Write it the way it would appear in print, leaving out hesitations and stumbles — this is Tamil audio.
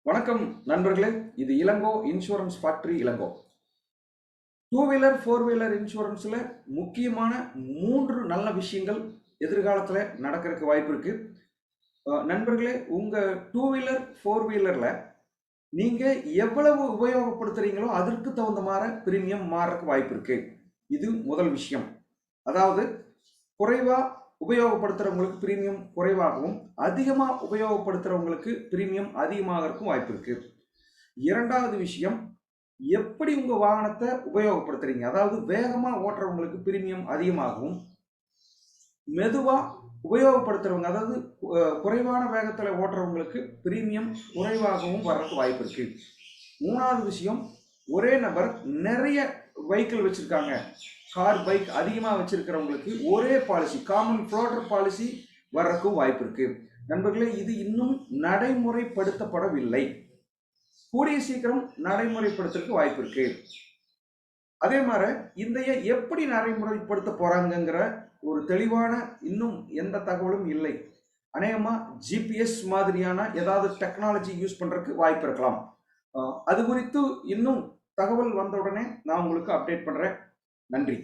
வணக்கம் நண்பர்களே, இது Ilango insurance factory Ilango. Two wheeler four wheeler இன்சூரன்ஸில் முக்கியமான 3 நல்ல விஷயங்கள் எதிர்காலத்தில் நடக்கிறதுக்கு வாய்ப்பு இருக்கு. நண்பர்களே, உங்கள் டூ வீலர் ஃபோர் வீலரில் நீங்கள் எவ்வளவு உபயோகப்படுத்துகிறீங்களோ அதற்கு தகுந்த மாதிரி பிரீமியம் மாறக்கு வாய்ப்பு இருக்கு. இது முதல் விஷயம். அதாவது குறைவாக உபயோகப்படுத்துகிறவங்களுக்கு பிரீமியம் குறைவாகவும் அதிகமாக உபயோகப்படுத்துகிறவங்களுக்கு பிரீமியம் அதிகமாகறதுக்கும் வாய்ப்பு இருக்குது. இரண்டாவது விஷயம், எப்படி உங்கள் வாகனத்தை உபயோகப்படுத்துறீங்க, அதாவது வேகமாக ஓட்டுறவங்களுக்கு பிரீமியம் அதிகமாகவும் மெதுவாக உபயோகப்படுத்துகிறவங்க, அதாவது குறைவான வேகத்தில் ஓட்டுறவங்களுக்கு பிரீமியம் குறைவாகவும் வர்றதுக்கு வாய்ப்பு இருக்குது. மூணாவது விஷயம், ஒரே நபர் நிறைய வெஹிக்கிள் வச்சுருக்காங்க, கார் பைக் அதிகமாக வச்சிருக்கிறவங்களுக்கு ஒரே பாலிசி, காமன் ஃப்ளோட்டர் பாலிசி வர்றதுக்கும் வாய்ப்பு இருக்கு. நண்பர்களே, இது இன்னும் நடைமுறைப்படுத்தப்படவில்லை. கூடிய சீக்கிரம் நடைமுறைப்படுத்துறதுக்கு வாய்ப்பு இருக்கு. அதே மாதிரி இந்த எப்படி நடைமுறைப்படுத்த போறாங்கிற ஒரு தெளிவான இன்னும் எந்த தகவலும் இல்லை. அநேகமா ஜிபிஎஸ் மாதிரியான ஏதாவது டெக்னாலஜி யூஸ் பண்றதுக்கு வாய்ப்பு இருக்கலாம். அது குறித்து இன்னும் தகவல் வந்த உடனே நான் உங்களுக்கு அப்டேட் பண்றேன். நன்றி.